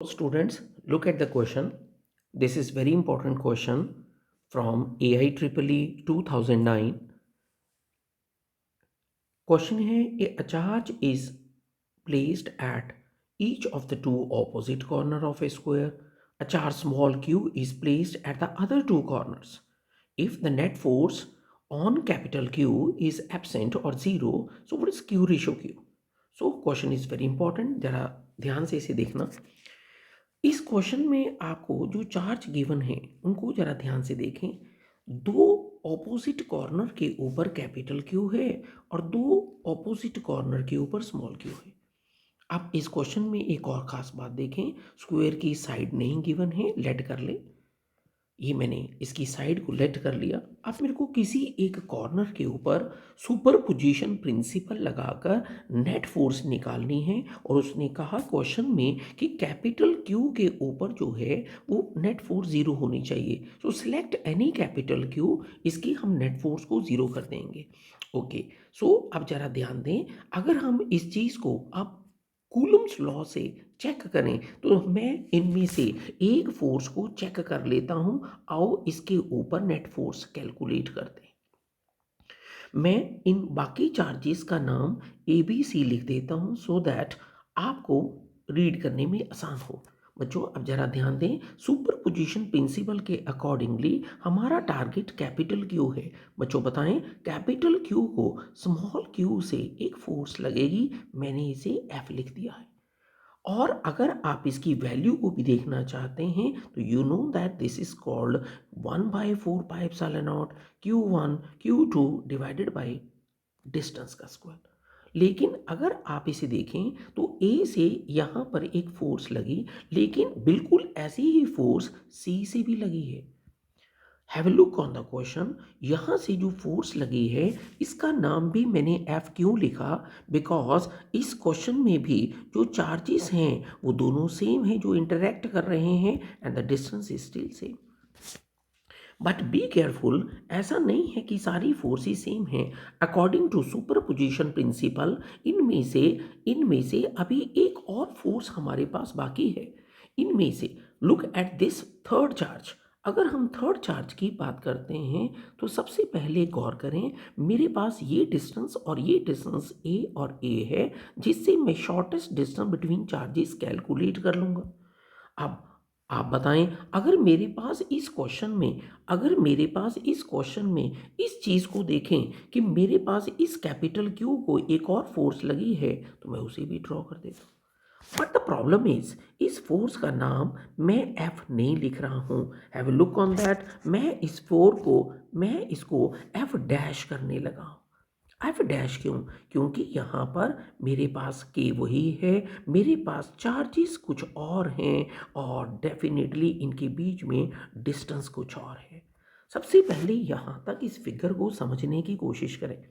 Students, look at the question. This is very important question from AIEEE 2009. Question है, a charge is placed at each of the two opposite corner of a square. A charge small q is placed at the other two corners. If the net force on capital Q is absent or zero, so what is Q ratio Q? So question is very important. जरा ध्यान से इसे देखना. इस question में आपको जो charge given है उनको जरा ध्यान से देखें. दो ऑपोजिट कॉर्नर के ऊपर कैपिटल क्यू है और दो ऑपोजिट कॉर्नर के ऊपर स्मॉल क्यू है. आप इस क्वेश्चन में एक और खास बात देखें, स्क्वायर की साइड नहीं गिवन है, लेट कर ले. ये मैंने इसकी साइड को लेट कर लिया. अब मेरे को किसी एक कॉर्नर के ऊपर सुपरपोजिशन प्रिंसिपल लगाकर नेट फोर्स निकालनी है. और उसने कहा क्वेश्चन में कि कैपिटल क्यू के ऊपर जो है वो नेट फोर्स जीरो होनी चाहिए. सो सिलेक्ट एनी कैपिटल क्यू, इसकी हम नेट फोर्स को जीरो कर देंगे. ओके, सो अब जरा ध्यान दें, अगर हम इस चीज़ को अब कूलम्स लॉ से चेक करें तो मैं इनमें से एक फोर्स को चेक कर लेता हूं. आओ इसके ऊपर नेट फोर्स कैलकुलेट करते हैं. मैं इन बाकी चार्जेस का नाम ABC लिख देता हूं सो दैट आपको रीड करने में आसान हो. बच्चों अब जरा ध्यान दें, सुपरपोजिशन प्रिंसिपल के अकॉर्डिंगली हमारा टारगेट कैपिटल क्यू है. बच्चों बताएं, कैपिटल क्यू को स्मॉल क्यू से एक फोर्स लगेगी. मैंने इसे F लिख दिया है. और अगर आप इसकी वैल्यू को भी देखना चाहते हैं तो you know that this is called 1/4πε0 Q1 Q2 divided by distance का स्क्वायर. लेकिन अगर आप इसे देखें तो A से यहाँ पर एक फोर्स लगी, लेकिन बिल्कुल ऐसी ही फोर्स C से भी लगी है. Have a look on the question. यहाँ से जो फोर्स लगी है इसका नाम भी मैंने F क्यों लिखा, बिकॉज इस क्वेश्चन में भी जो चार्जेस हैं वो दोनों सेम हैं जो इंटरेक्ट कर रहे हैं and the distance is still same. But be careful, ऐसा नहीं है कि सारी फोर्सेस सेम हैं. अकॉर्डिंग टू सुपरपोजिशन प्रिंसिपल इनमें से अभी एक और फोर्स हमारे पास बाकी है. इनमें से look at this third charge. अगर हम थर्ड चार्ज की बात करते हैं तो सबसे पहले गौर करें, मेरे पास ये डिस्टेंस और ये डिस्टेंस A और A है, जिससे मैं shortest distance between charges calculate कर लूँगा. अब आप बताएं, अगर मेरे पास इस क्वेश्चन में इस चीज़ को देखें कि मेरे पास इस कैपिटल क्यू को एक और फोर्स लगी है तो मैं उसे भी ड्रॉ कर देता हूँ. बट द प्रॉब्लम इज, इस फोर्स का नाम मैं F नहीं लिख रहा हूँ. Have a look on that. मैं इसको F डैश करने लगा हूँ. F डैश क्यों? क्योंकि यहाँ पर मेरे पास K वही है, मेरे पास चार्जेस कुछ और हैं और डेफिनेटली इनके बीच में डिस्टेंस कुछ और है. सबसे पहले यहाँ तक इस फिगर को समझने की कोशिश करें.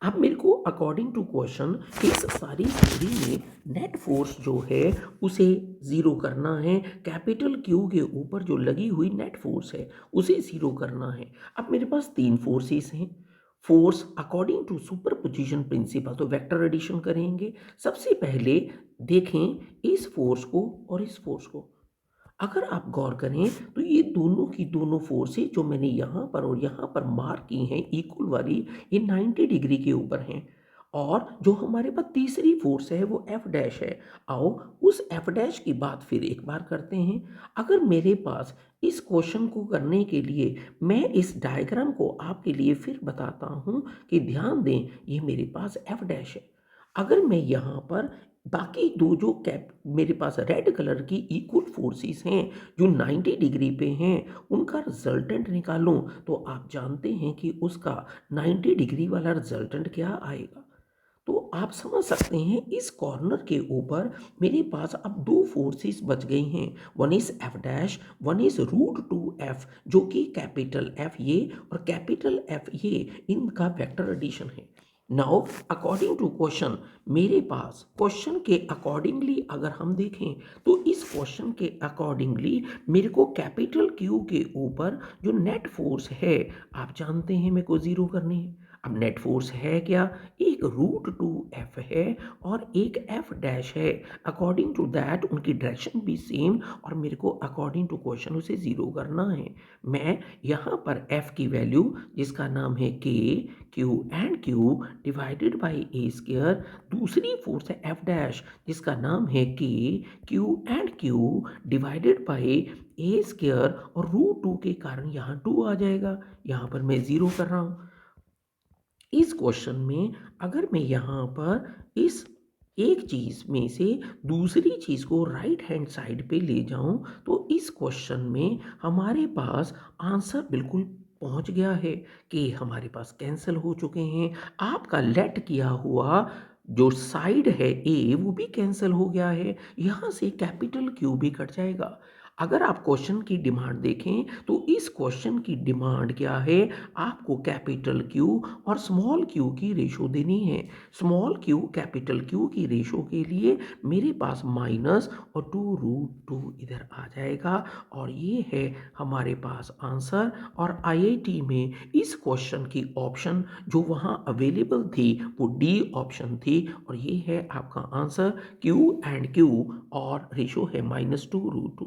अब मेरे को अकॉर्डिंग टू क्वेश्चन इस सारी स्टोरी में नेट फोर्स जो है उसे ज़ीरो करना है. कैपिटल क्यू के ऊपर जो लगी हुई नेट फोर्स है उसे ज़ीरो करना है. अब मेरे पास तीन फोर्सेस हैं. Force according to superposition principle तो वेक्टर एडिशन करेंगे. सबसे पहले देखें इस फोर्स को और इस फोर्स को. अगर आप गौर करें तो ये दोनों की दोनों फोर्सेस जो मैंने यहाँ पर और यहाँ पर मार्क की हैं इक्वल वाली, ये 90 डिग्री के ऊपर हैं. और जो हमारे पास तीसरी फोर्स है वो F डैश है. आओ उस F डैश की बात फिर एक बार करते हैं. अगर मेरे पास इस क्वेश्चन को करने के लिए मैं इस डायग्राम को आपके लिए फिर बताता हूँ कि ध्यान दें, ये मेरे पास F डैश है. अगर मैं यहाँ पर बाकी दो जो कैप मेरे पास रेड कलर की इक्वल फोर्सेस हैं जो 90 डिग्री पे हैं उनका रिजल्टेंट निकालूं तो आप जानते हैं कि उसका 90 डिग्री वाला रिजल्टेंट क्या आएगा. तो आप समझ सकते हैं इस कॉर्नर के ऊपर मेरे पास अब दो फोर्सेस बच गई हैं. One is F dash, one is √2F जो कि कैपिटल F ये और कैपिटल F ये, इनका वेक्टर एडिशन है. नाउ अकॉर्डिंग टू क्वेश्चन, मेरे पास क्वेश्चन के अकॉर्डिंगली अगर हम देखें तो इस क्वेश्चन के अकॉर्डिंगली मेरे को कैपिटल क्यू के ऊपर जो नेट फोर्स है आप जानते हैं मेरे को ज़ीरो करनी है. अब नेट फोर्स है क्या, एक रूट टू एफ है और एक एफ डैश है। अकॉर्डिंग टू दैट उनकी डायरेक्शन भी सेम और मेरे को अकॉर्डिंग टू क्वेश्चन उसे ज़ीरो करना है। मैं यहाँ पर एफ की वैल्यू जिसका नाम है के Q and Q divided by A square, दूसरी फोर्स है एफ डैश जिसका नाम है के Q and Q divided by A square और रूट टू के कारण यहाँ टू आ जाएगा, यहाँ पर मैं ज़ीरो कर रहा हूँ। इस क्वेश्चन में अगर मैं यहाँ पर इस एक चीज़ में से दूसरी चीज़ को राइट हैंड साइड पे ले जाऊं तो इस क्वेश्चन में हमारे पास आंसर बिल्कुल पहुंच गया है कि हमारे पास कैंसिल हो चुके हैं। आपका लेट किया हुआ जो साइड है ए वो भी कैंसिल हो गया है, यहाँ से कैपिटल क्यू भी कट जाएगा। अगर आप क्वेश्चन की डिमांड देखें तो इस क्वेश्चन की डिमांड क्या है, आपको कैपिटल क्यू और स्मॉल क्यू की रेशो देनी है। स्मॉल क्यू कैपिटल क्यू की रेशो के लिए मेरे पास माइनस और टू रूट टू इधर आ जाएगा और ये है हमारे पास आंसर। और आईआईटी में इस क्वेश्चन की ऑप्शन जो वहाँ अवेलेबल थी वो डी ऑप्शन थी और ये है आपका आंसर, क्यू एंड क्यू और रेशो है -2√2।